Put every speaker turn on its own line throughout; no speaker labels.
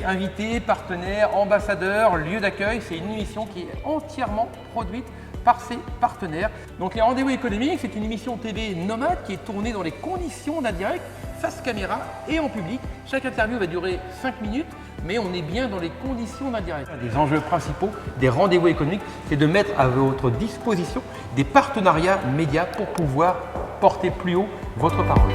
invités, partenaires, ambassadeurs, lieux d'accueil. C'est une émission qui est entièrement produite par ses partenaires. Donc les rendez-vous économiques, c'est une émission TV nomade qui est tournée dans les conditions d'un direct, face caméra et en public. Chaque interview va durer 5 minutes, mais on est bien dans les conditions d'un direct. Un des enjeux principaux des rendez-vous économiques, c'est de mettre à votre disposition des partenariats médias pour pouvoir porter plus haut votre parole.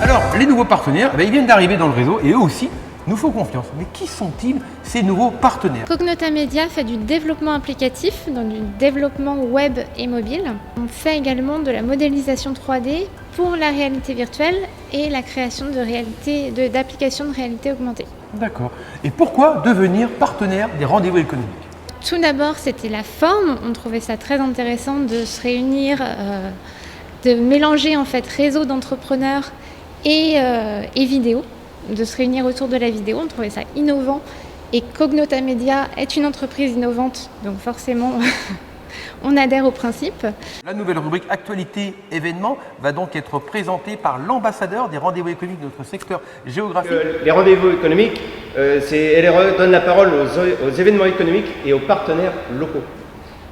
Alors, les nouveaux partenaires, ils viennent d'arriver dans le réseau et eux aussi nous font confiance. Mais qui sont-ils, ces nouveaux partenaires?
Cognota Media fait du développement applicatif, donc du développement web et mobile. On fait également de la modélisation 3D pour la réalité virtuelle et la création d'applications de réalité augmentée.
D'accord. Et pourquoi devenir partenaire des rendez-vous économiques?
Tout d'abord, c'était la forme. On trouvait ça très intéressant de se réunir, de mélanger en fait réseau d'entrepreneurs et vidéo, de se réunir autour de la vidéo. On trouvait ça innovant et Cognota Media est une entreprise innovante, donc forcément on adhère au principe.
La nouvelle rubrique Actualité événements va donc être présentée par l'ambassadeur des rendez-vous économiques de notre secteur géographique.
Les rendez-vous économiques, LRE donne la parole aux événements économiques et aux partenaires locaux.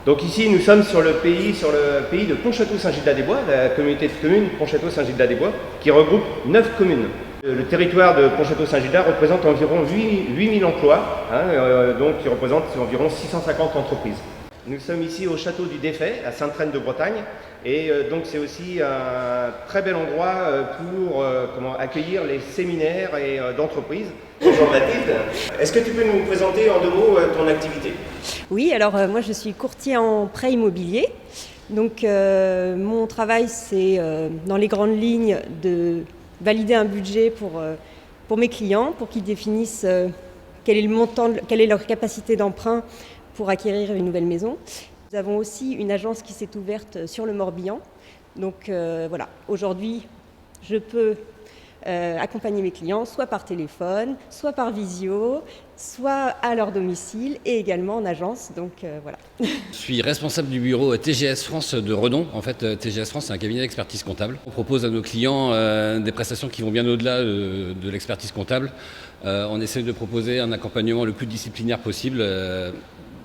Donc ici, nous sommes sur le pays de Pontchâteau-Saint-Gildas-des-Bois, la communauté de communes Pontchâteau-Saint-Gildas-des-Bois, qui regroupe 9 communes. Le territoire de Pontchâteau-Saint-Gildas représente environ 8000 emplois, donc qui représente environ 650 entreprises. Nous sommes ici au château du Défait, à Sainte-Reine-de-Bretagne, et donc c'est aussi un très bel endroit pour accueillir les séminaires d'entreprises. Bonjour Mathilde, est-ce que tu peux nous présenter en 2 mots ton activité?
Oui, alors moi je suis courtier en prêt immobilier. Donc mon travail c'est dans les grandes lignes de valider un budget pour mes clients, pour qu'ils définissent quel est le montant, quelle est leur capacité d'emprunt pour acquérir une nouvelle maison. Nous avons aussi une agence qui s'est ouverte sur le Morbihan. Donc voilà, aujourd'hui je peux accompagner mes clients soit par téléphone, soit par visio, soit à leur domicile et également en agence. Donc voilà.
Je suis responsable du bureau TGS France de Redon. En fait, TGS France, c'est un cabinet d'expertise comptable. On propose à nos clients des prestations qui vont bien au-delà de l'expertise comptable. On essaie de proposer un accompagnement le plus disciplinaire possible.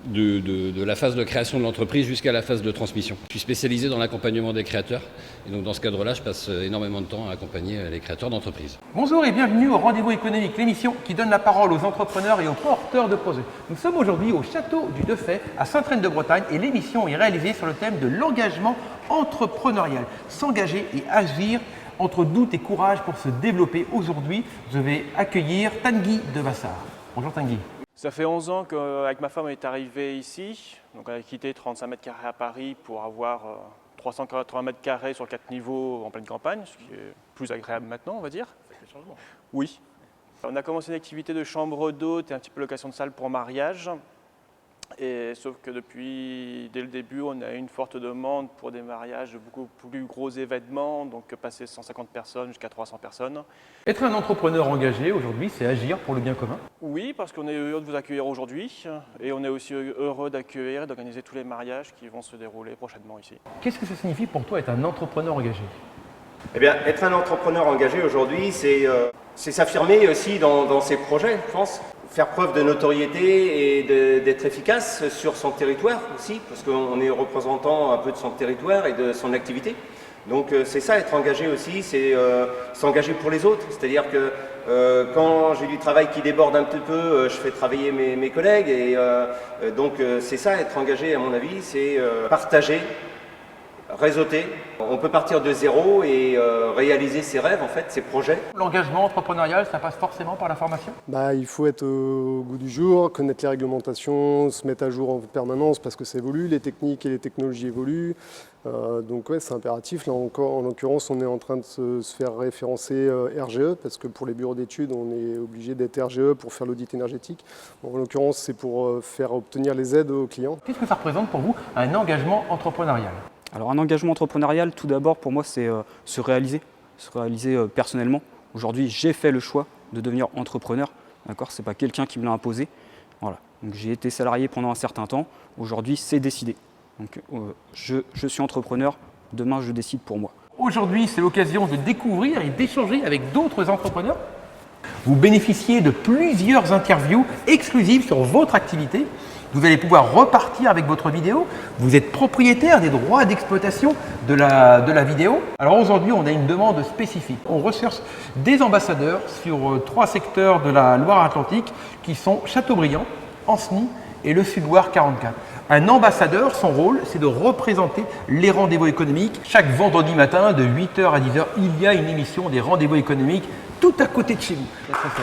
De la phase de création de l'entreprise jusqu'à la phase de transmission. Je suis spécialisé dans l'accompagnement des créateurs et donc dans ce cadre-là, je passe énormément de temps à accompagner les créateurs d'entreprises.
Bonjour et bienvenue au Rendez-vous économique, l'émission qui donne la parole aux entrepreneurs et aux porteurs de projets. Nous sommes aujourd'hui au château du Défait à Sainte-Reine-de-Bretagne et l'émission est réalisée sur le thème de l'engagement entrepreneurial. S'engager et agir entre doute et courage pour se développer. Aujourd'hui, je vais accueillir Tanguy de Bassard. Bonjour Tanguy.
Ça fait 11 ans qu'avec ma femme on est arrivé ici. Donc on a quitté 35 mètres carrés à Paris pour avoir 380 mètres carrés sur 4 niveaux en pleine campagne, ce qui est plus agréable maintenant, on va dire. Ça fait changement. Oui. On a commencé une activité de chambre d'hôte et un petit peu location de salle pour mariage. Et sauf que dès le début, on a eu une forte demande pour des mariages de beaucoup plus gros événements, donc passer 150 personnes jusqu'à 300 personnes.
Être un entrepreneur engagé aujourd'hui, c'est agir pour le bien commun?
Oui, parce qu'on est heureux de vous accueillir aujourd'hui et on est aussi heureux d'accueillir et d'organiser tous les mariages qui vont se dérouler prochainement ici.
Qu'est-ce que ça signifie pour toi être un entrepreneur engagé?
Eh bien, être un entrepreneur engagé aujourd'hui, c'est s'affirmer aussi dans ses projets, je pense. Faire preuve de notoriété et d'être efficace sur son territoire aussi, parce qu'on est représentant un peu de son territoire et de son activité. Donc c'est ça, être engagé aussi, c'est s'engager pour les autres. C'est-à-dire que quand j'ai du travail qui déborde un petit peu, je fais travailler mes collègues. Et donc c'est ça, être engagé à mon avis, c'est partager, réseauter. On peut partir de zéro et réaliser ses rêves, en fait, ses projets.
L'engagement entrepreneurial, ça passe forcément par la formation?
Il faut être au goût du jour, connaître les réglementations, se mettre à jour en permanence parce que ça évolue, les techniques et les technologies évoluent. Donc ouais, c'est impératif. Là encore, en l'occurrence, on est en train de se faire référencer RGE parce que pour les bureaux d'études, on est obligé d'être RGE pour faire l'audit énergétique. En l'occurrence, c'est pour faire obtenir les aides aux clients.
Qu'est-ce que ça représente pour vous un engagement entrepreneurial?
Alors un engagement entrepreneurial, tout d'abord pour moi c'est se réaliser personnellement. Aujourd'hui j'ai fait le choix de devenir entrepreneur, d'accord, c'est pas quelqu'un qui me l'a imposé. Voilà. Donc j'ai été salarié pendant un certain temps, aujourd'hui c'est décidé. Donc je suis entrepreneur, demain je décide pour moi.
Aujourd'hui, c'est l'occasion de découvrir et d'échanger avec d'autres entrepreneurs. Vous bénéficiez de plusieurs interviews exclusives sur votre activité. Vous allez pouvoir repartir avec votre vidéo. Vous êtes propriétaire des droits d'exploitation de la vidéo. Alors aujourd'hui, on a une demande spécifique. On recherche des ambassadeurs sur 3 secteurs de la Loire-Atlantique qui sont Châteaubriand, Ancenis et le Sud-Loire 44. Un ambassadeur, son rôle, c'est de représenter les rendez-vous économiques. Chaque vendredi matin, de 8h à 10h, il y a une émission des rendez-vous économiques tout à côté de chez vous. Merci.